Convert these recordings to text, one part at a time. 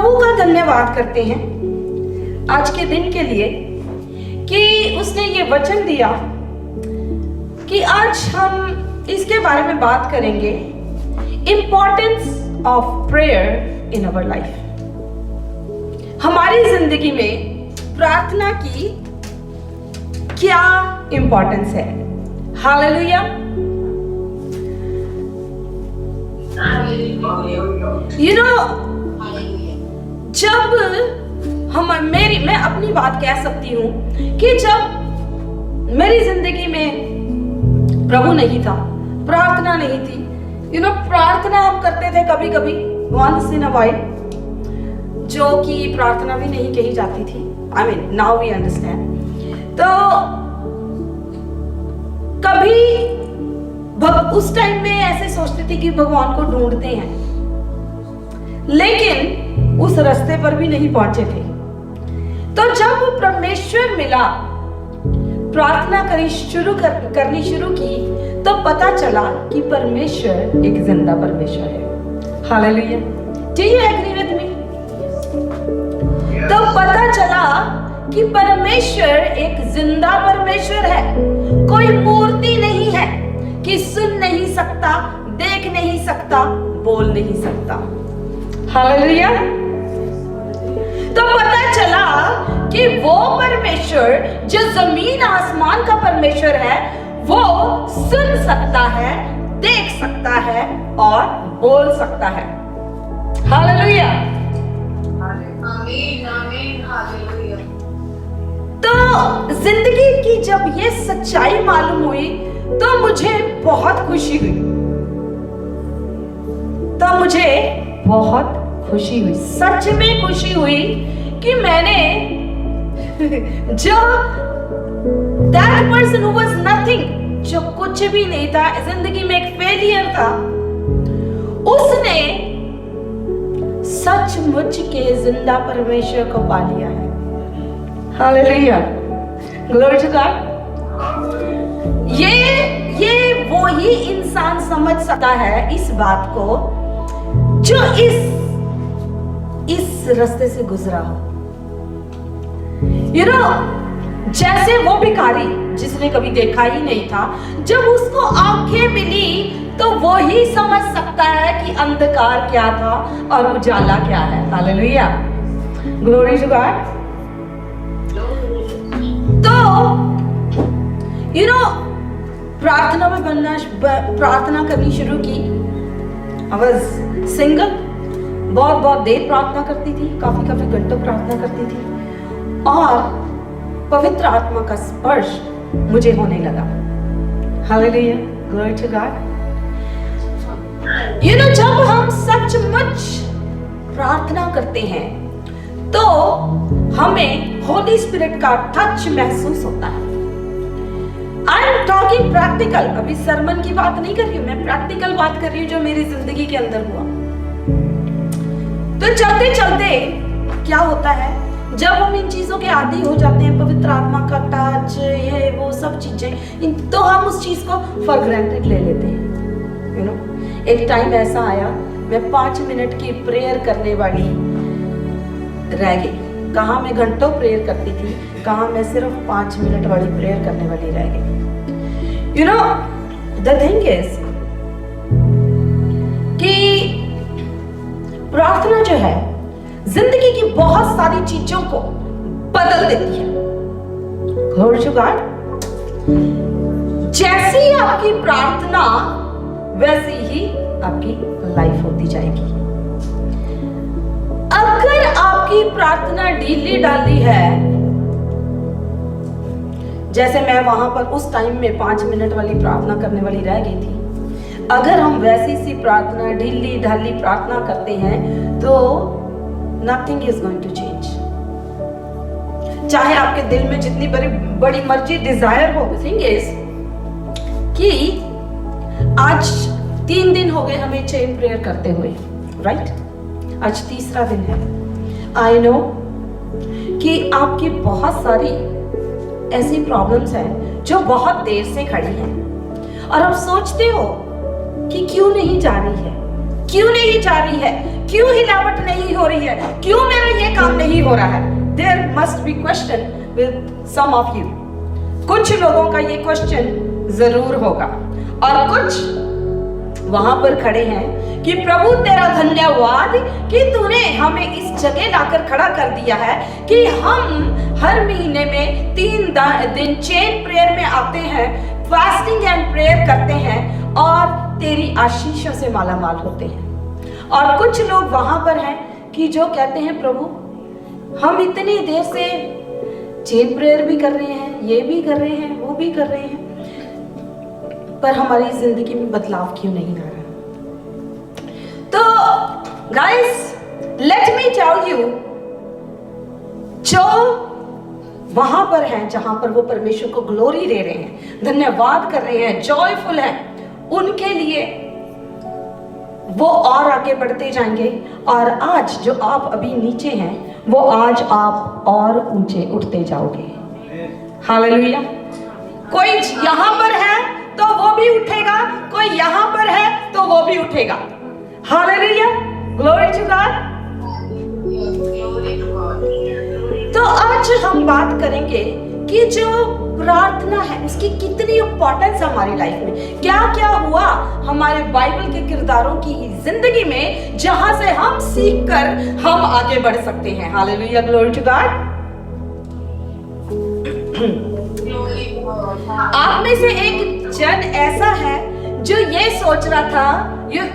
प्रभु का धन्यवाद करते हैं आज के दिन के लिए कि उसने ये वचन दिया कि आज हम इसके बारे में बात करेंगे, importance of prayer in our life. हमारी जिंदगी में प्रार्थना की क्या इंपॉर्टेंस है। हालेलुया। यू नो, जब मैं अपनी बात कह सकती हूँ कि जब मेरी जिंदगी में प्रभु नहीं था, प्रार्थना नहीं थी। यू नो, प्रार्थना हम करते थे कभी कभी, वंस इन अ वाइल, जो कि प्रार्थना भी नहीं कही जाती थी। I mean now we understand. तो कभी उस टाइम में ऐसे सोचती थी कि भगवान को ढूंढते हैं, लेकिन उस रास्ते पर भी नहीं पहुंचे थे। तो जब परमेश्वर मिला, प्रार्थना करनी शुरू की, तो पता चला कि परमेश्वर एक जिंदा परमेश्वर है। Hallelujah. Do you agree with me? तो पता चला कि परमेश्वर एक जिंदा परमेश्वर है, कोई मूर्ति नहीं है कि सुन नहीं सकता, देख नहीं सकता, बोल नहीं सकता। हालेलुया। तो पता चला कि वो परमेश्वर जो जमीन आसमान का परमेश्वर है, वो सुन सकता है, देख सकता है और बोल सकता है। हालेलुया। आमीन आमीन हालेलुया। तो जिंदगी की जब ये सच्चाई मालूम हुई तो मुझे बहुत खुशी हुई। सच में खुशी हुई कि मैंने जो that person who was nothing, जो कुछ भी नहीं था, जिंदगी में एक फेलियर था, उसने सचमुच के जिंदा परमेश्वर को पा लिया है। हालेलुया। Glory to God. ये वो ही इंसान समझ सकता है इस बात को जो इस रास्ते से गुजरा हो। यू नो, जैसे वो भिखारी जिसने कभी देखा ही नहीं था, जब उसको आंखें मिली तो वो ही समझ सकता है कि अंधकार क्या था और उजाला क्या है। हालेलुया। Glory to God. तो यू नो, प्रार्थना करनी शुरू की। आई वाज सिंगल, बहुत देर प्रार्थना करती थी, काफी घंटों प्रार्थना करती थी, और पवित्र आत्मा का स्पर्श मुझे होने लगा। Hallelujah. Glory to God. You know, जब हम सचमुच प्रार्थना करते हैं तो हमें होली स्पिरिट का टच महसूस होता है। आई एम टॉकिंग प्रैक्टिकल, अभी सरमन की बात नहीं कर रही हूं, मैं प्रैक्टिकल बात कर रही हूं जो मेरी जिंदगी के अंदर हुआ। तो चलते चलते क्या होता है, जब हम इन चीजों के आदी हो जाते हैं, पवित्र आत्मा का टच, ये वो सब चीजें, तो हम उस चीज को फॉर ग्रांटेड ले लेते हैं। यू नो, एक टाइम ऐसा आया, मैं 5 मिनट की प्रेयर करने वाली रह गई। कहाँ मैं घंटों प्रेयर करती थी, कहाँ मैं सिर्फ 5 मिनट वाली प्रेयर करने वाली रह गई। You know, the thing is कि प्रार्थना जो है जिंदगी की बहुत सारी चीजों को बदल देती है। Glory to God. जैसी आपकी प्रार्थना वैसी ही आपकी लाइफ होती जाएगी। अगर आपकी प्रार्थना ढीली ढाली है, जैसे मैं वहां पर उस टाइम में 5 मिनट वाली प्रार्थना करने वाली रह गई थी, अगर हम वैसी सी प्रार्थना, ढीली ढाली प्रार्थना करते हैं तो nothing is going to change। चाहे आपके दिल में जितनी बड़ी मर्जी, डिजायर हो। थिंग इज कि आज 3 दिन हो गए हमें चेन प्रेयर करते हुए, राइट? आज तीसरा दिन है। आई नो कि आपकी बहुत सारी ऐसी प्रॉब्लम्स हैं जो बहुत देर से खड़ी हैं, और आप सोचते हो कि क्यों नहीं जा रही है, क्यों हिलावट नहीं हो रही है, क्यों मेरा ये काम नहीं हो रहा है? There must be question with some of you. कुछ लोगों का ये क्वेश्चन जरूर होगा, और कुछ वहां पर खड़े हैं कि प्रभु तेरा धन्यवाद कि तूने हमें इस जगह लाकर खड़ा कर दिया है कि हम हर महीने में 3 दिन चेन प्रेयर में आते हैं, फास्टिंग एंड प्रेयर करते हैं और तेरी आशीषों से मालामाल होते हैं। और कुछ लोग वहां पर हैं कि जो कहते हैं प्रभु हम इतनी देर से चेन प्रेयर भी कर रहे हैं, ये भी कर रहे हैं, वो भी कर रहे हैं, पर हमारी जिंदगी में बदलाव क्यों नहीं आ रहा? तो guys, let me tell you, जो वहां पर हैं जहां पर वो परमेश्वर को ग्लोरी दे रहे हैं, धन्यवाद कर रहे हैं, जॉयफुल हैं, उनके लिए वो और आगे बढ़ते जाएंगे। और आज जो आप अभी नीचे हैं, वो आज आप और ऊंचे उठते जाओगे। हालेलुया। कोई यहां पर है तो वो भी उठेगा, कोई यहां पर है तो वो भी उठेगा। Hallelujah, glory to God. तो आज हम बात करेंगे कि जो प्रार्थना है उसकी कितनी इंपॉर्टेंस हमारी लाइफ में, क्या क्या हुआ हमारे बाइबल के किरदारों की जिंदगी में जहां से हम सीखकर हम आगे बढ़ सकते हैं। Hallelujah, glory to God. आप में से एक जन ऐसा है जो ये सोच रहा था,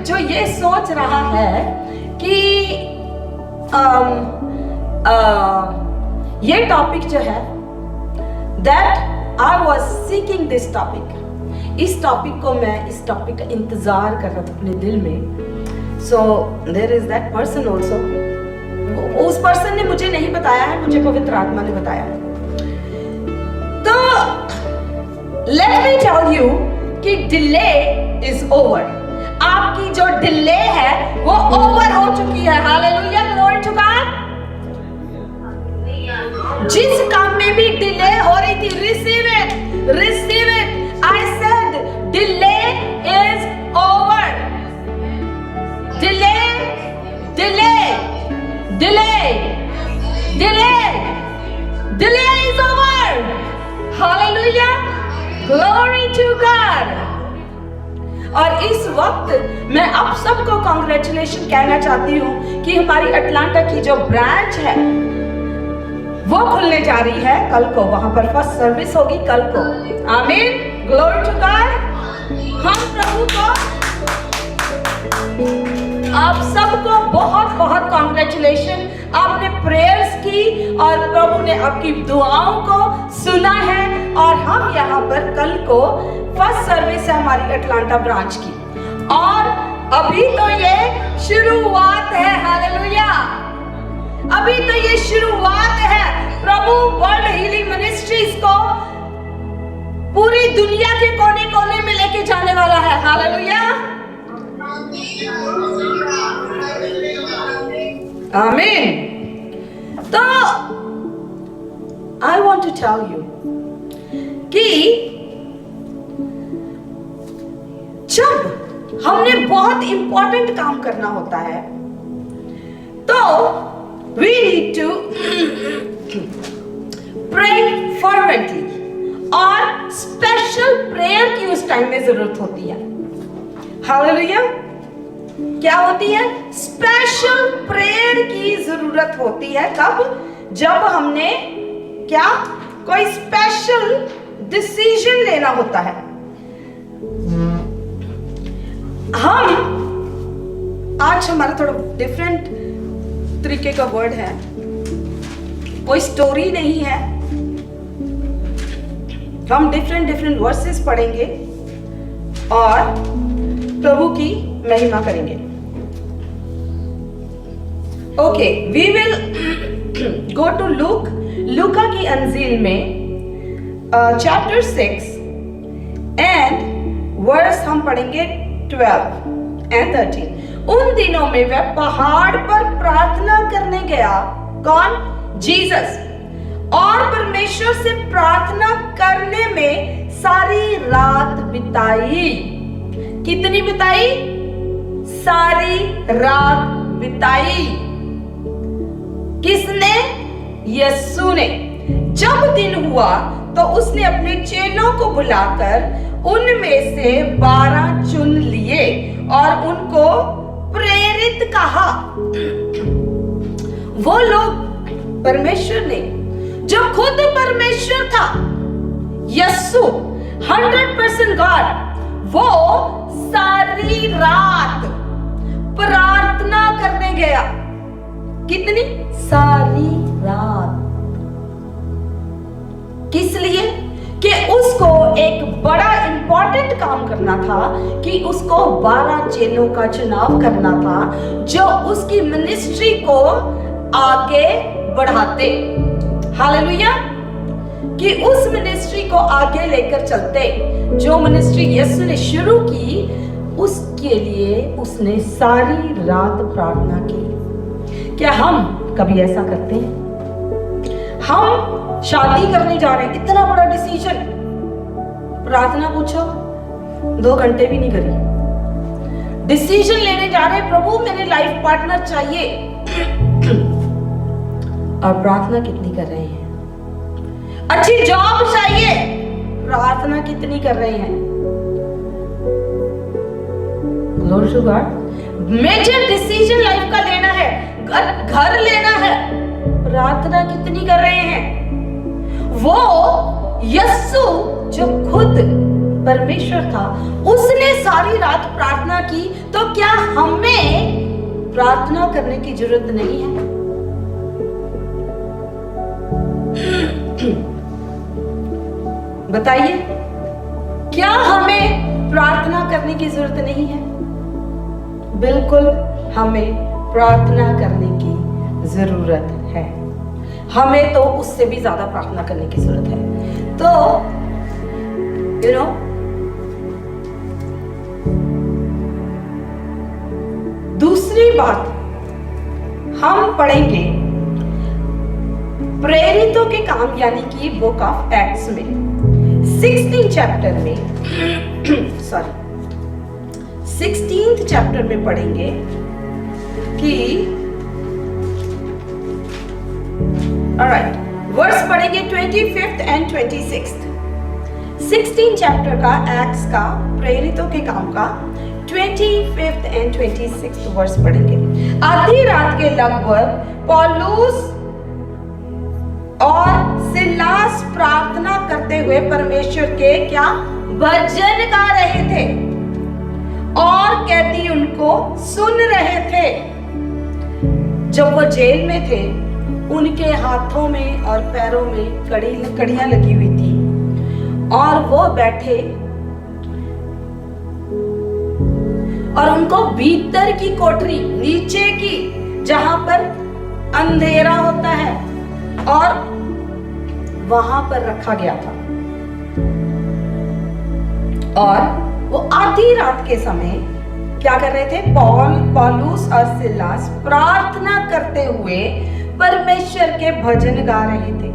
जो ये सोच रहा है कि ये टॉपिक जो है, that I was seeking this topic, इस टॉपिक को मैं इस टॉपिक का इंतजार कर रहा था अपने दिल में। So there is that person also, उस पर्सन ने मुझे नहीं बताया है, मुझे पवित्र आत्मा ने बताया है। तो let me tell you कि delay is over, आपकी जो डिले है वो ओवर हो चुकी है। Hallelujah, glory to God. जिस काम में भी डिले हो रही थी, receive it, receive it. I said delay is over. Delay, delay, delay, delay, delay is over. Hallelujah, glory to God. और इस वक्त मैं आप सबको कांग्रेचुलेशन कहना चाहती हूँ कि हमारी अटलांटा की जो ब्रांच है वो खुलने जा रही है कल को। वहां पर फर्स्ट सर्विस होगी कल को। आमीन, ग्लोरी टू गॉड। हम प्रभु को, आप सबको बहुत बहुत कांग्रेचुलेशन। आपने प्रेयर्स की और प्रभु ने आपकी दुआओं को सुना है, और हम यहाँ पर कल को फर्स्ट सर्विस है हमारी अटलांटा ब्रांच की, और अभी तो ये शुरुआत है। हालेलुया, अभी तो ये शुरुआत है। प्रभु वर्ल्ड हीलिंग मिनिस्ट्रीज को पूरी दुनिया के कोने कोने में लेके जाने वाला है। Hallelujah, amen. तो I want to tell you कि जब हमने बहुत इंपॉर्टेंट काम करना होता है तो we need to pray fervently, और स्पेशल प्रेयर की उस टाइम में जरूरत होती है। हालेलुया, क्या होती है? स्पेशल प्रेयर की जरूरत होती है। कब? जब हमने क्या कोई स्पेशल डिसीजन लेना होता है। हम आज हमारा थोड़ा डिफरेंट तरीके का वर्ड है, कोई स्टोरी नहीं है। हम डिफरेंट वर्सेस पढ़ेंगे और प्रभु की महिमा करेंगे। Okay, we will go to लूका की अंजील में चैप्टर 6 एंड वर्स हम पढ़ेंगे 12 एंड 13। उन दिनों में वह पहाड़ पर प्रार्थना करने गया। कौन? जीसस। और परमेश्वर से प्रार्थना करने में सारी रात बिताई। कितनी बिताई? सारी रात बिताई। किसने? यीशु ने। जब दिन हुआ तो उसने अपने चेलों को बुलाकर उनमें से 12 चुन लिए और उनको प्रेरित कहा। वो लोग परमेश्वर ने, जो खुद परमेश्वर था, यीशु 100% गॉड, वो सारी रात प्रार्थना करने गया। कितनी? सारी रात। किस लिए? कि उसको एक बड़ा इंपॉर्टेंट काम करना था, कि उसको 12 चेलों का चुनाव करना था जो उसकी मिनिस्ट्री को आगे बढ़ाते। हालेलुया। कि उस मिनिस्ट्री को आगे लेकर चलते। जो मिनिस्ट्री यीशु ने शुरू की, उसके लिए उसने सारी रात प्रार्थना की। क्या हम कभी ऐसा करते हैं? हम शादी करने जा रहे हैं, इतना बड़ा डिसीजन, प्रार्थना पूछो 2 घंटे भी नहीं करी। डिसीजन लेने जा रहे हैं, प्रभु मेरे लाइफ पार्टनर चाहिए, और प्रार्थना कितनी कर रहे हैं? अच्छी जॉब चाहिए, प्रार्थना कितनी कर रहे हैं? Glory to God. Major decision life का लेना है, घर लेना है, प्रार्थना कितनी कर रहे हैं? वो यीशु जो खुद परमेश्वर था, उसने सारी रात प्रार्थना की, तो क्या हमें प्रार्थना करने की जरूरत नहीं है? बताइए, क्या हमें प्रार्थना करने की जरूरत नहीं है? बिल्कुल हमें प्रार्थना करने की जरूरत है। हमें तो उससे भी ज्यादा प्रार्थना करने की जरूरत है। तो दूसरी बात हम पढ़ेंगे प्रेरितों के काम यानी कि बुक ऑफ एक्ट्स में 16 चैप्टर में 16th चैप्टर में पढ़ेंगे कि ऑलराइट, वर्स पढ़ेंगे 25th एंड 26th। 16 चैप्टर का एक्ट्स का, प्रेरितों के काम का 25th एंड 26th वर्स पढ़ेंगे। आधी रात के लगभग पौलुस और सिलास प्रार्थना करते हुए परमेश्वर के क्या भजन गा रहे थे और कैदी उनको सुन रहे थे। जब वो जेल में थे, उनके हाथों में और पैरों में कड़ियां लगी हुई थी और वो बैठे और उनको भीतर की कोठरी, नीचे की, जहां पर अंधेरा होता है, और वहां पर रखा गया था। और वो आधी रात के समय क्या कर रहे थे? पौलुस और सिलास प्रार्थना करते हुए परमेश्वर के भजन गा रहे थे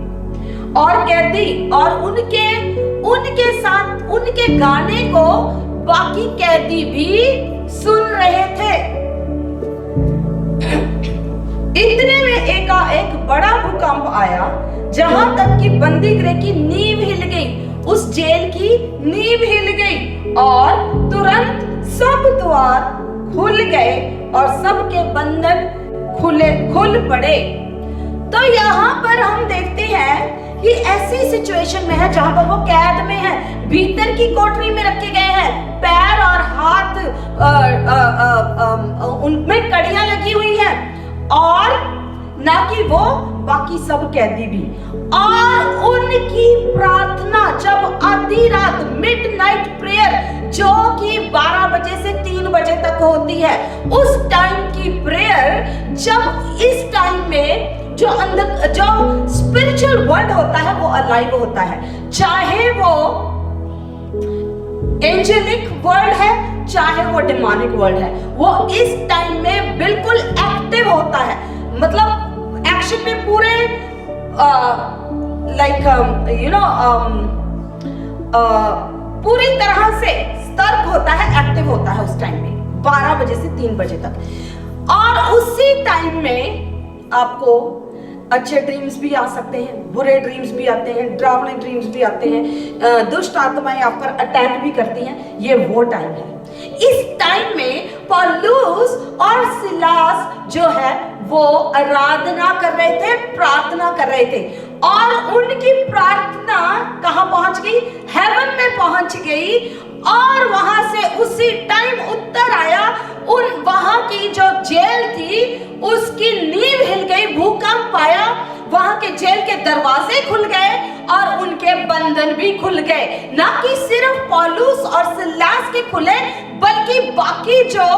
और कैदी और उनके साथ उनके गाने को बाकी कैदी भी सुन रहे थे। इतने में एक बड़ा भूकंप आया, जहां तक कि बंदी गृह की नींव हिल गई, उस जेल की नींव हिल गई और तुरंत सब द्वार खुल गए और सबके बंधन खुल पड़े। तो यहाँ पर हम देखते हैं कि ऐसी सिचुएशन में है जहां पर वो कैद में है, भीतर की कोठरी में रखे गए हैं, पैर और हाथ उनमें कड़ियां लगी हुई हैं, और ना कि वो बाकी सब कैदी भी। और उनकी प्रार्थना जब आधी रात, मिडनाइट प्रेयर, जो कि 12 बजे से 3 बजे तक होती है, उस टाइम की प्रेयर, जब इस टाइम में जो स्पिरिचुअल वर्ल्ड होता है वो अलाइव होता है, चाहे वो एंजेलिक वर्ल्ड है चाहे वो डिमोनिक वर्ल्ड है, वो इस टाइम में बिल्कुल एक्टिव होता है। मतलब एक्शन में पूरे पूरी तरह से सतर्क होता है, एक्टिव होता है उस टाइम में 12 बजे से 3 बजे तक। और उसी टाइम में आपको अच्छे ड्रीम्स भी आ सकते हैं, बुरे ड्रीम्स भी आते हैं, डरावने ड्रीम्स भी आते हैं, दुष्ट आत्माएं आप पर अटैक भी करती हैं। ये वो टाइम है। इस टाइम में पौलुस और सिलास जो है वो आराधना कर रहे थे, प्रार्थना कर रहे थे, और उनकी प्रार्थना कहां पहुंच गई? हेवन में पहुंच गई। और वहां से उसी टाइम उत्तर आया। उन वहां की जो जेल थी उसकी नींव हिल गई, भूकंप आया, वहां के जेल के दरवाजे खुल गए और उनके बंधन भी खुल गए। ना कि सिर्फ पौलुस और सिलास के खुले, बल्कि बाकी जो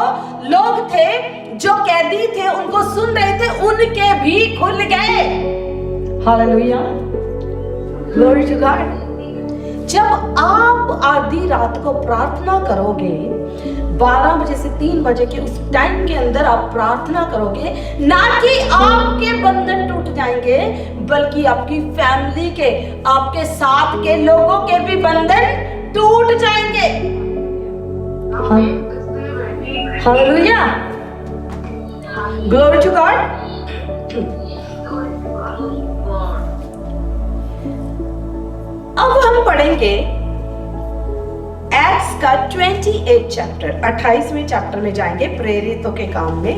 लोग थे, जो कैदी थे, उनको सुन रहे थे, उनके भी खुल गए। Hallelujah, glory to God. जब आप आधी रात को प्रार्थना करोगे, 12 बजे से 3 बजे के उस टाइम के अंदर आप प्रार्थना करोगे, ना कि आपके बंधन टूट जाएंगे, बल्कि आपकी फैमिली के, आपके साथ के लोगों के भी बंधन टूट जाएंगे। Hallelujah, glory to God. अब हम पढ़ेंगे एक्ट्स का 28 चैप्टर, 28वें चैप्टर में जाएंगे, प्रेरितों के काम में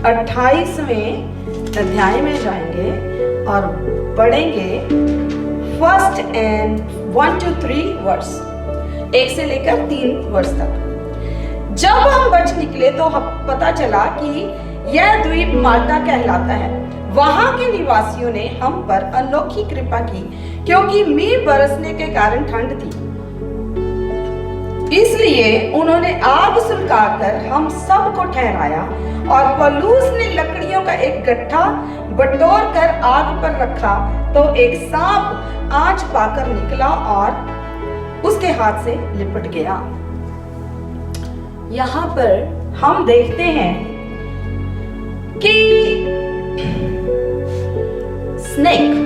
28वें अध्याय में जाएंगे और पढ़ेंगे 1 and 1 to 3 वर्स, 1 से लेकर 3 वर्ष तक। जब हम बच निकले तो पता चला कि यह द्वीप माल्टा कहलाता है। वहां के निवासियों ने हम पर अनोखी कृपा की, क्योंकि मींह बरसने के कारण ठंड थी। इसलिए उन्होंने आग सुलगाकर हम सबको ठहराया, और पौलुस ने लकड़ियों का एक गट्ठा बटोर कर आग पर रखा, तो एक सांप आंच पाकर निकला और उसके हाथ से लिपट गया। यहां पर हम देखते हैं कि स्नेक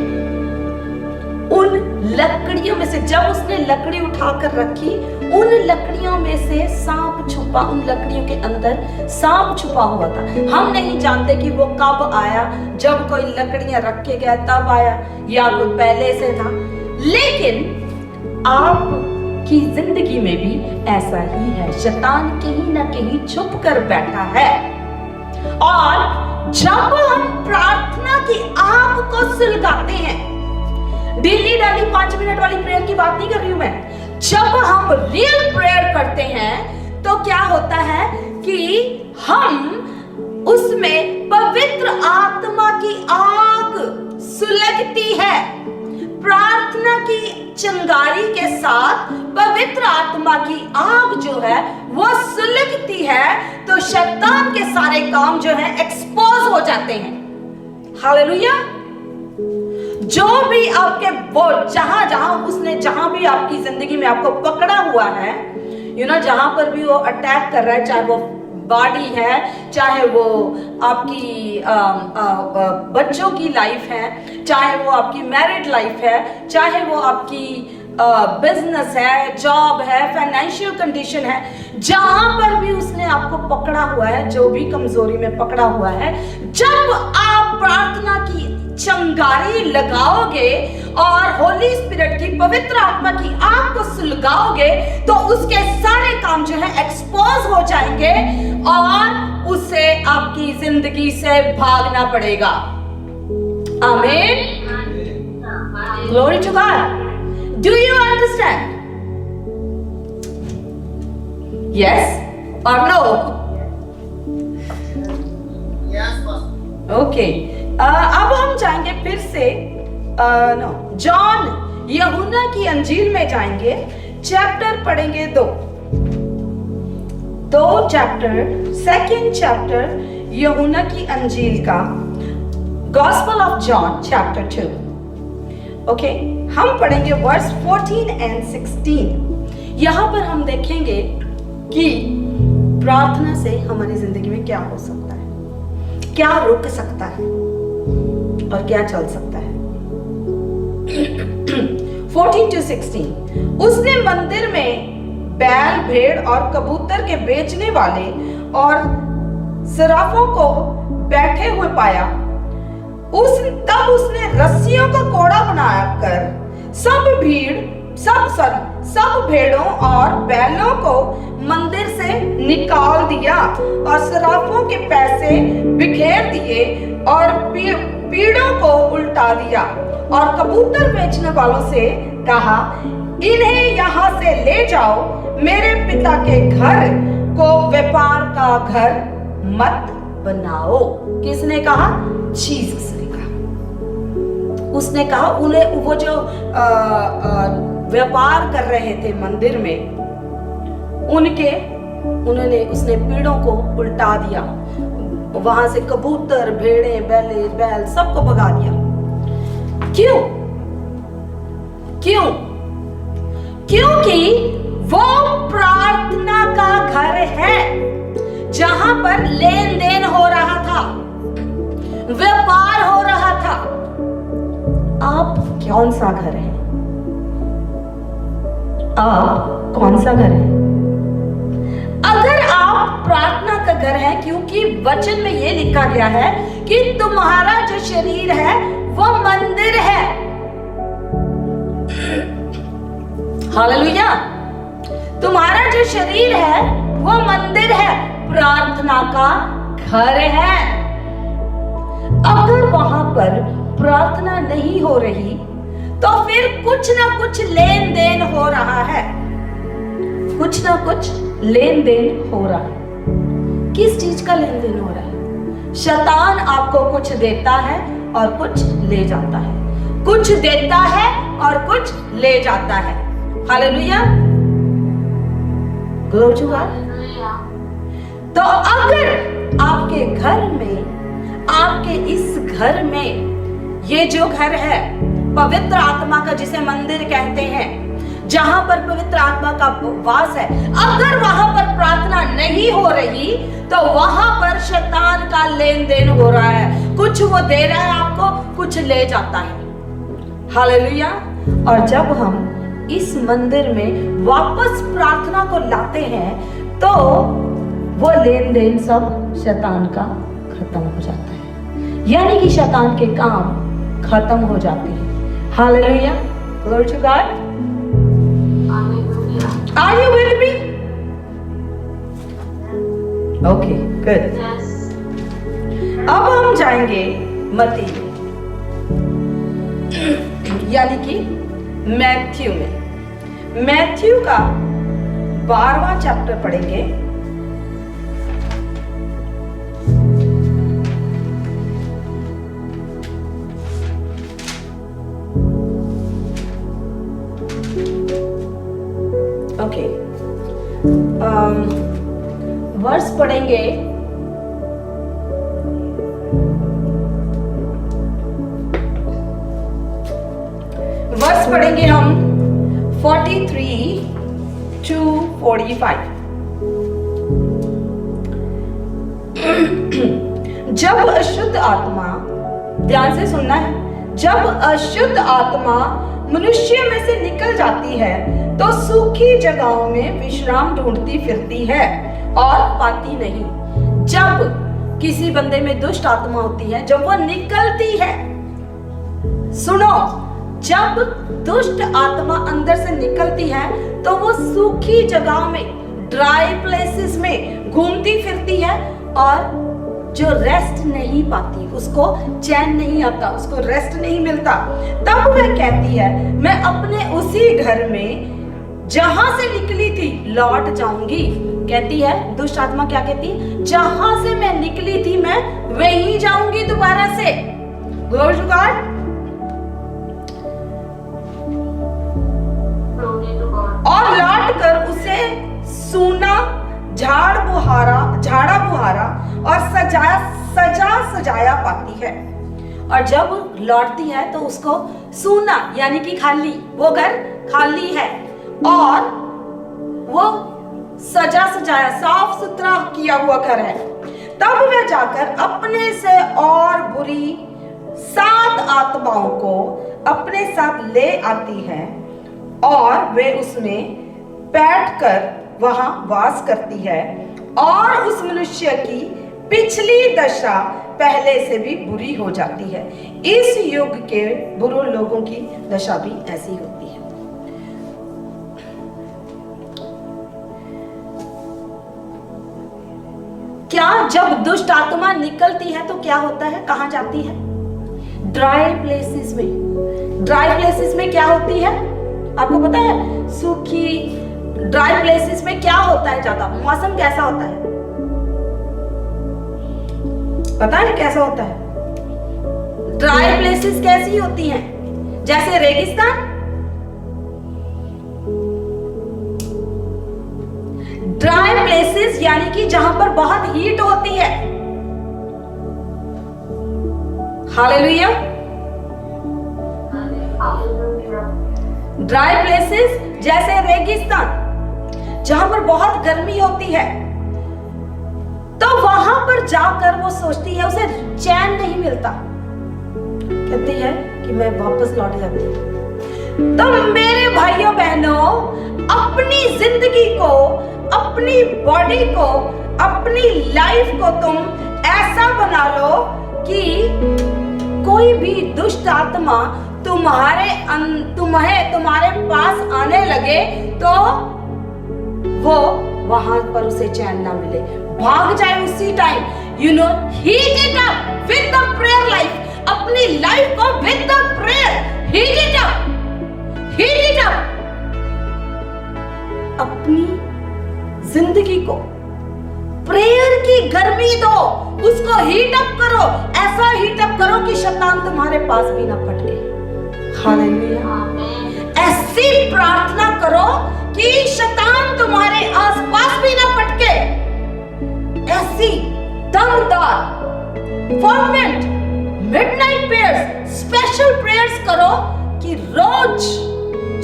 उन लकड़ियों में से, जब उसने लकड़ी उठाकर रखी, उन लकड़ियों में से सांप छुपा, उन लकड़ियों के अंदर सांप छुपा हुआ था। हम नहीं जानते कि वो कब आया, जब कोई लकड़ियां रख के गया तब आया, या कोई पहले से था। लेकिन आपकी जिंदगी में भी ऐसा ही है, शैतान कहीं ना कहीं छुप कर बैठा है। और जब हम प्रार्थना की आग को सुलगाते हैं, डेली 5 मिनट वाली प्रेयर की बात नहीं कर रही हूं मैं, जब हम रियल प्रेयर करते हैं तो क्या होता है कि हम उसमें पवित्र आत्मा की आग सुलगती है। प्रार्थना की चिंगारी के साथ पवित्र आत्मा की आग जो है वो सुलगती है, तो शैतान के सारे काम जो है एक्सपोज हो जाते हैं। हालेलुया। जो भी आपके वो जहां भी आपकी जिंदगी में आपको पकड़ा हुआ है, जहां पर भी वो अटैक कर रहा है, चाहे वो बॉडी है, चाहे वो आपकी बच्चों की लाइफ है, चाहे वो आपकी मैरिड लाइफ है, चाहे वो आपकी बिजनेस है, जॉब है, फाइनेंशियल कंडीशन है, जहां पर भी उसने आपको पकड़ा हुआ है, जो भी कमजोरी में पकड़ा हुआ है, जब आप प्रार्थना की चंगारी लगाओगे और होली स्पिरिट की, पवित्र आत्मा की आग को सुलगाओगे, तो उसके सारे काम जो है एक्सपोज हो जाएंगे और उसे आपकी जिंदगी से भागना पड़ेगा। Amen, glory to God. Do you understand? Yes और नो? ओके, अब हम जाएंगे फिर से जॉन यूहन्ना की अंजील में जाएंगे, चैप्टर पढ़ेंगे 2 चैप्टर, 2nd चैप्टर यूहन्ना की अंजील का, gospel of John chapter 2। Okay, हम पढ़ेंगे वर्स 14 and 16। यहां पर हम देखेंगे कि प्रार्थना से हमारी जिंदगी में क्या हो सकता है, क्या रुक सकता है और क्या चल सकता है। 14 to 16। उसने मंदिर में बैल, भेड़ और कबूतर के बेचने वाले और सराफों को बैठे हुए पाया, तब उसने रस्सियों का कोड़ा बनाकर सब भेड़ों और बैलों को मंदिर से निकाल दिया और सराफों के पैसे बिखेर दिए और पीड़ों को उल्टा दिया और कबूतर बेचने वालों से कहा, इन्हें यहाँ से ले जाओ, मेरे पिता के घर को व्यापार का घर मत बनाओ। किसने कहा? जीसस ने कहा। उसने कहा उन्हें, वो जो व्यापार कर रहे थे मंदिर में, उसने पीड़ों को उल्टा दिया, वहां से कबूतर, भेड़े, बैल सबको भगा दिया। क्यों? क्योंकि वो प्रार्थना का घर है जहां पर लेन देन हो रहा था, व्यापार हो रहा था। आप कौन सा घर है? आप कौन सा घर है? अगर आप प्रार्थना का घर है, क्योंकि वचन में यह लिखा गया है कि तुम्हारा जो शरीर है वो मंदिर है। हालेलुया। तुम्हारा जो शरीर है वो मंदिर है, प्रार्थना का घर है। अगर वहां पर प्रार्थना नहीं हो रही तो फिर कुछ ना कुछ लेन देन हो रहा है, कुछ ना कुछ लेन देन हो रहा है। किस चीज का लेन देन हो रहा है? शैतान आपको कुछ देता है और कुछ ले जाता है, कुछ देता है और कुछ ले जाता है। Hallelujah, glory to God. तो अगर आपके घर में, आपके इस घर में, ये जो घर है पवित्र आत्मा का, जिसे मंदिर कहते हैं, जहां पर पवित्र आत्मा का वास है, अगर वहां पर प्रार्थना नहीं हो रही तो वहां पर शैतान का लेन देन हो रहा है। कुछ वो दे रहा है आपको, कुछ ले जाता है। हालेलुया। और जब हम इस मंदिर में वापस प्रार्थना को लाते हैं तो वो लेन देन सब शैतान का खत्म हो जाता है, यानी कि शैतान के काम खत्म हो जाते हैं। Hallelujah, glory to God. Are you with me? Okay, good. अब हम जाएंगे मत्ती में, यानी कि मैथ्यू में। मैथ्यू का 12वां चैप्टर पढ़ेंगे। ओके, वर्स पढ़ेंगे हम 43 to 45। जब अशुद्ध आत्मा, ध्यान से सुनना है, जब अशुद्ध आत्मा मनुष्य में से निकल जाती है तो सूखी जगहों में विश्राम ढूंढती फिरती है और पाती नहीं। जब किसी बंदे में दुष्ट आत्मा होती है, जब वो निकलती है, सुनो, जब दुष्ट आत्मा अंदर से निकलती है तो वो सूखी जगहों में, ड्राई प्लेसेस में घूमती फिरती है और जो रेस्ट नहीं पाती, उसको चैन नहीं आता, उसको रेस्ट नहीं मिलता। तब वह कहती है, मैं अपने उसी घर में जहां से निकली थी लौट जाऊंगी। कहती है दुष्ट आत्मा, क्या कहती है? जहां से मैं निकली थी मैं वहीं जाऊंगी दोबारा से। Glory to God. और लौट कर उसे सूना, झाड़ा बुहारा और सजाया पाती है। और जब लौटती है तो उसको सूना, यानी कि खाली, वो घर खाली है और वो सजाया, साफ सुथरा किया हुआ घर है। तब वह जाकर अपने से और बुरी 7 आत्माओं को अपने साथ ले आती है और वे उसमें बैठकर वहां वास करती है और उस मनुष्य की पिछली दशा पहले से भी बुरी हो जाती है। इस युग के बुरे लोगों की दशा भी ऐसी होती है। क्या जब दुष्ट आत्मा निकलती है तो क्या होता है, कहां जाती है? ड्राई प्लेसेस में। ड्राई प्लेसेस में क्या होती है आपको पता है? सूखी ड्राई प्लेसेस में क्या होता है? ज्यादा मौसम कैसा होता है? पता है कैसा होता है? ड्राई प्लेसेस कैसी होती हैं? जैसे रेगिस्तान। ड्राई प्लेसेस यानी कि जहां पर बहुत हीट होती है। हालेलुया। ड्राई प्लेसेस जैसे रेगिस्तान, जहां पर बहुत गर्मी होती है, तो वहां पर जाकर वो सोचती है, उसे चैन नहीं मिलता, कहती है कि मैं वापस लौट जाती हूं। तो मेरे भाइयों बहनों, अपनी जिंदगी को, अपनी बॉडी को, अपनी लाइफ को तुम ऐसा बना लो कि कोई भी दुष्ट आत्मा तुम्हारे पास आने लगे तो वो वहां पर उसे चैन ना मिले, भाग जाए उसी time. Heat it up with the prayer life. अपनी लाइफ को with the prayer heat it up, heat it up. अपनी जिंदगी को प्रेयर की गर्मी दो, उसको हीट अप करो। ऐसा हीट अप करो कि शैतान तुम्हारे पास भी ना फटके। हालेलुया। ऐसी प्रार्थना करो कि शैतान तुम्हारे आसपास भी ना फटके। ऐसी दमदार fervent midnight prayers, special prayers करो कि रोज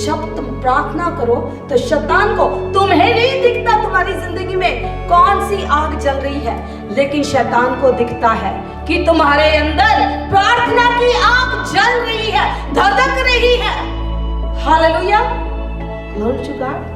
जब तुम प्रार्थना करो तो शैतान को, तुम्हें नहीं दिखता तुम्हारी जिंदगी में कौन सी आग जल रही है, लेकिन शैतान को दिखता है कि तुम्हारे अंदर प्रार्थना की आग जल रही है, धधक रही है। हालेलुया। Glory to God.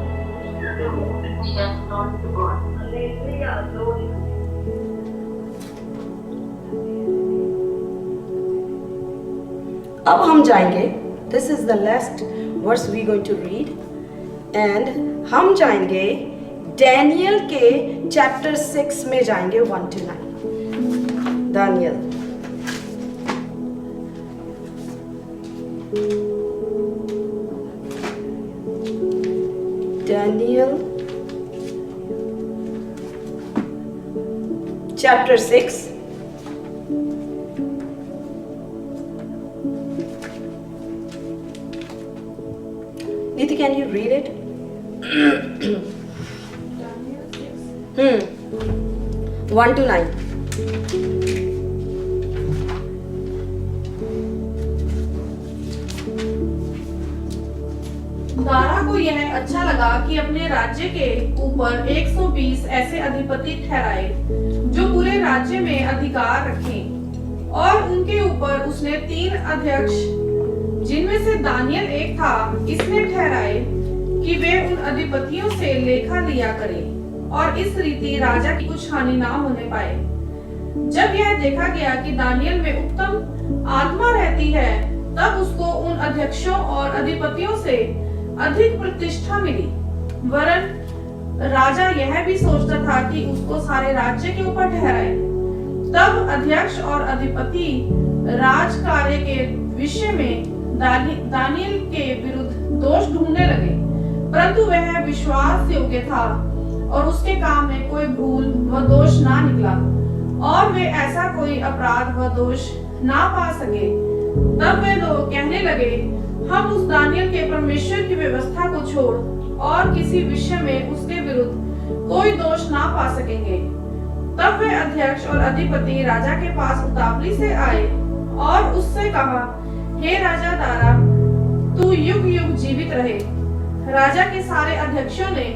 अब हम जाएंगे, this is the last verse we going to read, and हम जाएंगे डैनियल के चैप्टर 6 में जाएंगे 1 to 9। दानियल chapter 6 Neeti, can you read it? 1 to 9। Dara को यह अच्छा लगा कि अपने राज्य के ऊपर 120 ऐसे अधिपति ठहराए जो पूरे राज्य में अधिकार रखें, और उनके ऊपर उसने 3 अध्यक्ष, जिनमें से दानियल एक था, इसने ठहराए कि वे उन अधिपतियों से लेखा लिया करें और इस रीति राजा की कुछ हानि ना होने पाए। जब यह देखा गया कि दानियल में उत्तम आत्मा रहती है, तब उसको उन अध्यक्षों और अधिपतियों से अधिक प्रतिष्ठा मिली। वरन राजा यह भी सोचता था कि उसको सारे राज्य के ऊपर ठहराए। तब अध्यक्ष और अधिपति राज कार्य के विषय में दानियल के विरुद्ध दोष ढूंढने लगे, परंतु वह विश्वास योग्य था और उसके काम में कोई भूल व दोष ना निकला, और वे ऐसा कोई अपराध व दोष ना पा सके। तब वे लोग कहने लगे, हम उस दानियल के परमेश्वर की व्यवस्था को छोड़ और किसी विषय में उसके विरुद्ध कोई दोष ना पा सकेंगे। तब वे अध्यक्ष और अधिपति राजा के पास उतावली से आए और उससे कहा, हे राजा दारा, तू युग युग जीवित रहे। राजा के सारे अध्यक्षों ने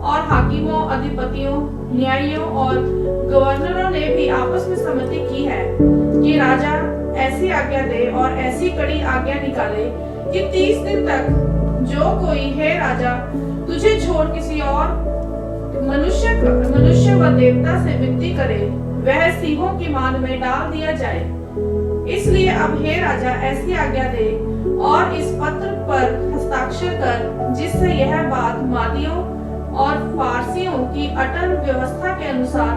और हाकिमों, अधिपतियों, न्यायियों और गवर्नरों ने भी आपस में सहमति की है कि राजा ऐसी आज्ञा दे और ऐसी कड़ी आज्ञा निकाले कि 30 दिन तक जो कोई, हे राजा, तुझे छोड़ किसी और मनुष्य व देवता से विनती करे, वह सिंहों की मांद में डाल दिया जाए। इसलिए अब हे राजा, ऐसी आज्ञा दे और इस पत्र पर हस्ताक्षर कर, जिससे यह बात मादियों और फारसियों की अटल व्यवस्था के अनुसार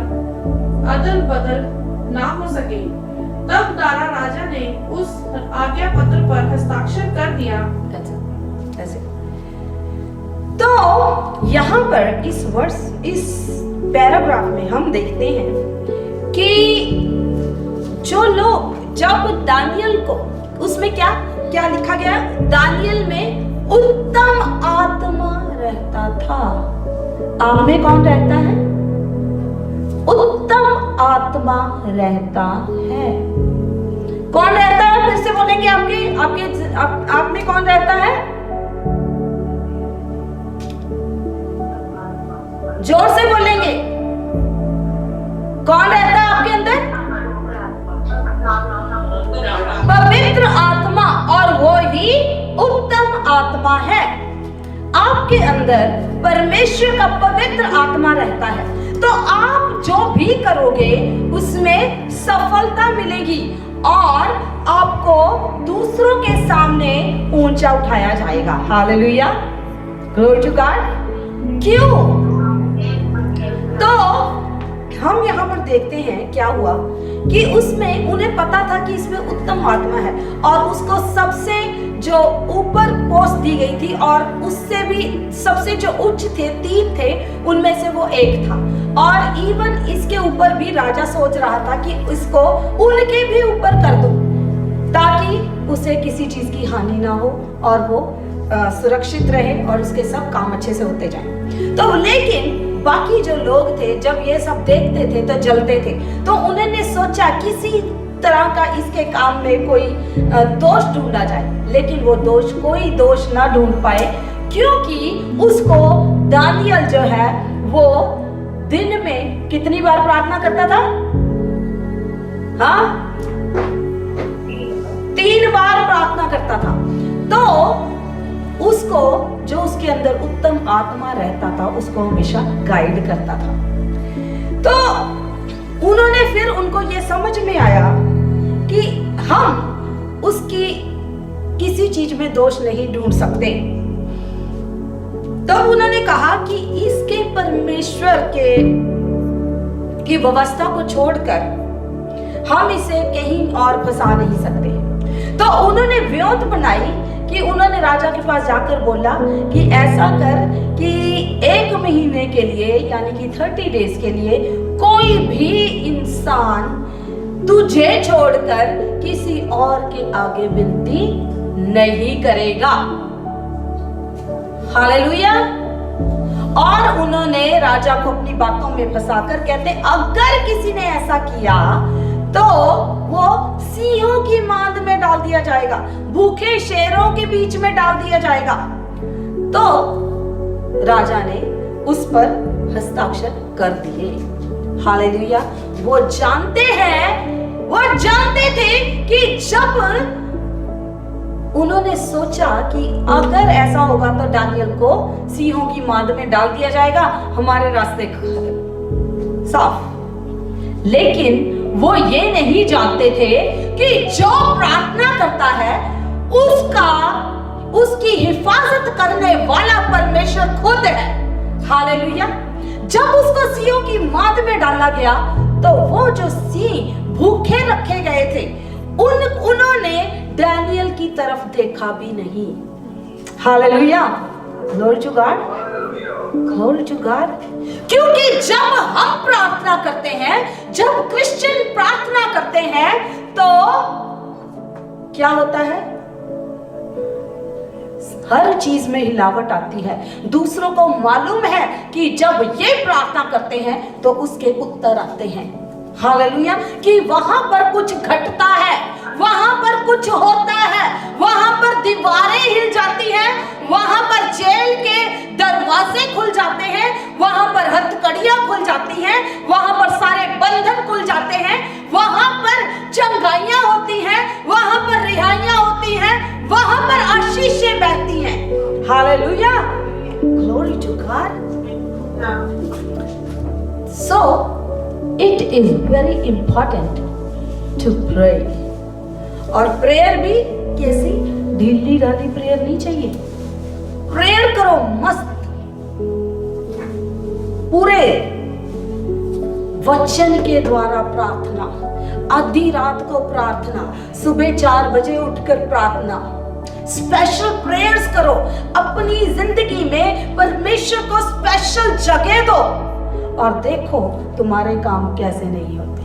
अदल बदल ना हो सके। तब दारा राजा ने उस आज्ञा पत्र पर हस्ताक्षर कर दिया। ऐसे तो यहाँ पर इस पैराग्राफ में हम देखते हैं कि जो लोग, जब दानियल को, उसमें क्या क्या लिखा गया, दानियल में उत्तम आत्मा रहता था। आप में कौन रहता है? उत्तम आत्मा रहता है। कौन रहता है? फिर से बोलेंगे, आप में कौन रहता है? जोर से बोलेंगे, कौन रहता है आपके अंदर? पवित्र आत्मा, और वो ही उत्तम आत्मा है। आपके अंदर परमेश्वर का पवित्र आत्मा रहता है, तो आप जो भी करोगे उसमें सफलता मिलेगी और आपको दूसरों के सामने ऊंचा उठाया जाएगा। Hallelujah, glory to God. क्यों? तो हम यहाँ पर देखते हैं क्या हुआ कि उसमें उन्हें पता था कि इसमें उत्तम आत्मा है और उसको सबसे जो ऊपर पोस्ट दी गई थी और उससे भी सबसे जो उच्च थे, 3 थे, उनमें से वो एक था। और इवन इसके ऊपर भी राजा सोच रहा था कि इसको उनके भी ऊपर कर दो ताकि उसे किसी चीज की हानि ना हो और वो सुरक्षित रहे और उसके सब काम अच्छे से होते जाएं। तो लेकिन बाकी जो लोग थे जब ये सब देखते थे तो जलते थे, तो उन्होंने सोचा किसी तरह का इसके काम में कोई दोष ढूंढा जाए, लेकिन वो कोई दोष ना ढूंढ पाए, क्योंकि उसको दानियल जो है वो दिन में कितनी बार प्रार्थना करता था? हाँ, 3 बार प्रार्थना करता था। तो उसको, जो उसके अंदर उत्तम आत्मा रहता था, उसको हमेशा गाइड करता था। तो उन्होंने फिर उनको ये समझ में आया कि हम उसकी किसी चीज में दोष नहीं ढूंढ सकते। तब उन्होंने कहा कि इसके परमेश्वर की व्यवस्था को छोड़कर हम इसे कहीं और फंसा नहीं सकते। तो उन्होंने व्योत बनाई कि उन्होंने राजा के पास जाकर बोला कि ऐसा कर कि 1 महीने के लिए, यानी कि 30 डेज के लिए, कोई भी इंसान तुझे छोड़कर किसी और के आगे विनती नहीं करेगा। हालेलुया। और उन्होंने राजा को अपनी बातों में फंसाकर कहते, अगर किसी ने ऐसा किया तो वो सिंहों की मांद में डाल दिया जाएगा, भूखे शेरों के बीच में डाल दिया जाएगा। तो राजा ने उस पर हस्ताक्षर कर दिए। हालेलुया। वो जानते थे कि जब उन्होंने सोचा कि अगर ऐसा होगा तो दानियल को सिंहों की मांद में डाल दिया जाएगा, हमारे रास्ते साफ। लेकिन वो ये नहीं जानते थे कि जो प्रार्थना करता है उसकी हिफाजत करने वाला परमेश्वर खुद है। हालेलुया। जब उसको सिंहों की मांद में डाला गया तो वो जो सिंह भूखे रखे गए थे उन्होंने दानियल की तरफ देखा भी नहीं। Hallelujah, glory to God, glory to God. क्योंकि जब हम प्रार्थना करते हैं, जब क्रिश्चियन प्रार्थना करते हैं, तो क्या होता है? हर चीज में हिलावट आती है। दूसरों को मालूम है कि जब ये प्रार्थना करते हैं तो उसके उत्तर आते हैं। हालेलुया। कि वहां पर कुछ घटता है, वहां पर कुछ होता है, वहां पर दीवारें हिल जाती हैं, वहां पर जेल के दरवाजे खुल जाते हैं, वहां पर हथकड़ियां खुल जाती हैं, वहां पर सारे बंधन खुल जाते हैं, वहां पर चंगाइयां होती हैं, वहां पर रिहाइयां होती हैं, वहां पर आशीषें बहती हैं। Hallelujah, glory to God. So it is very important to pray. और प्रेयर भी कैसी ढीली ढाली प्रेयर नहीं चाहिए। प्रेयर करो मस्त, पूरे वचन के द्वारा प्रार्थना, आधी रात को प्रार्थना, सुबह 4 बजे उठकर प्रार्थना, स्पेशल प्रेयर्स करो। अपनी जिंदगी में परमेश्वर को स्पेशल जगह दो और देखो तुम्हारे काम कैसे नहीं होते।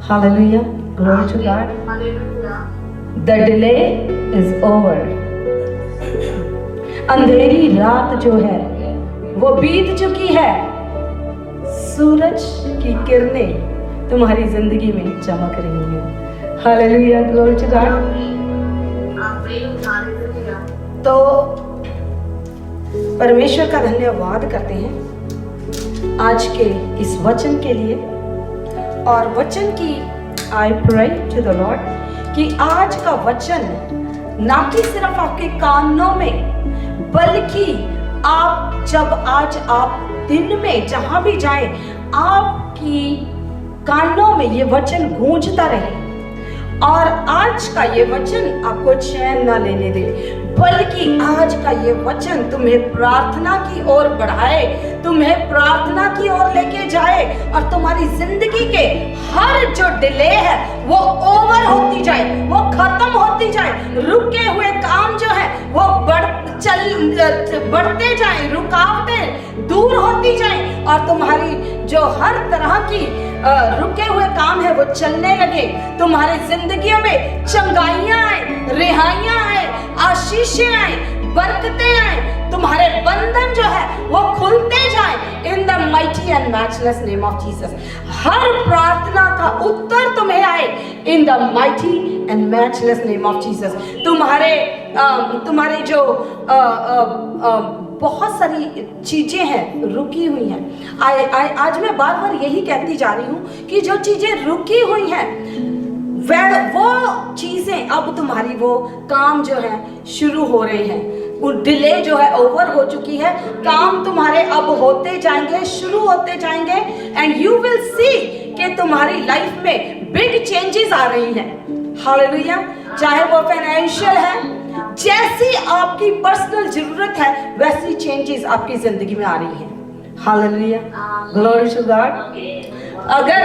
Hallelujah, glory to God. Hallelujah. The delay is over. अंधेरी रात जो है वो बीत चुकी है। सूरज की किरणें तुम्हारी जिंदगी में चमक रही हैं। Hallelujah, glory to God. तो परमेश्वर का धन्यवाद करते हैं आज के इस वचन के लिए। और वचन की I pray to the Lord कि आज का वचन ना कि सिर्फ आपके कानों में, बल्कि आप जब आज आप दिन में जहां भी जाएं, आपकी कानों में ये वचन गूंजता रहे और आज का ये वचन आपको चैन ना लेने दे, बल्कि आज का ये वचन तुम्हें प्रार्थना की ओर बढ़ाए, तुम्हें प्रार्थना की ओर लेके जाए और तुम्हारी जिंदगी के हर जो डिले है वो ओवर होती जाए, वो खत्म होती जाए, रुके हुए काम जो है वो बढ़ते जाए, रुकावटें दूर होती जाए और तुम्हारी जो हर तरह की रुके हुए काम है वो चलने लगे। तुम्हारी जिंदगियों में चंगाइयां आए, रिहाइयां आए, आशीषें आए, बरकतें आए, तुम्हारे बंधन जो है वो खुलते जाए in the mighty and matchless name of Jesus. हर प्रार्थना का उत्तर तुम्हें आए in the mighty and matchless name of Jesus. तुम्हारे जो बहुत सारी चीजें हैं रुकी हुई हैं। आज मैं बार बार यही कहती जा रही हूँ कि जो चीजें रुकी हुई हैं वो चीजें अब तुम्हारी वो काम जो है शुरू हो रहे हैं। वो डिले जो है ओवर हो चुकी है, काम तुम्हारे अब होते जाएंगे, शुरू होते जाएंगे एंड यू विल सी कि तुम्हारी लाइफ में बिग चेंजेस आ रही हैं। हालेलुया। चाहे वो फाइनेंशियल है, जैसी आपकी पर्सनल जरूरत है वैसी चेंजेस आपकी जिंदगी में आ रही हैं। Hallelujah, glory to God. अगर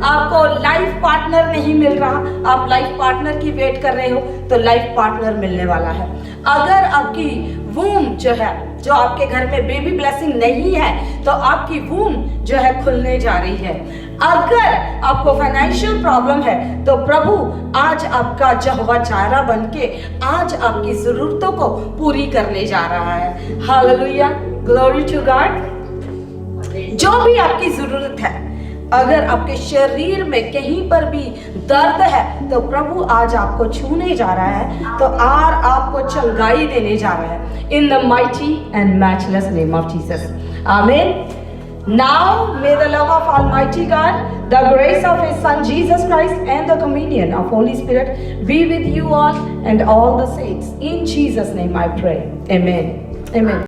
आपको लाइफ पार्टनर नहीं मिल रहा, आप लाइफ पार्टनर की वेट कर रहे हो तो लाइफ पार्टनर मिलने वाला है। अगर आपकी वूम जो है, जो आपके घर में बेबी ब्लेसिंग नहीं है, तो आपकी वूम जो है खुलने जा रही है। अगर आपको फाइनेंशियल प्रॉब्लम है तो प्रभु आज आपका यहोवा जायरा बन के आज आपकी जरूरतों को पूरी करने जा रहा है। Hallelujah, glory to God. जो भी आपकी जरूरत है, अगर आपके शरीर में कहीं पर भी दर्द है तो प्रभु आज आपको छूने जा रहा है, तो आपको चंगाई देने जा रहा है इन the mighty and matchless name of Jesus. आमीन। Now may the love of Almighty God, the grace of His Son Jesus Christ and the communion of Holy Spirit be with you all and all the saints. In Jesus' name I pray. Amen. Amen.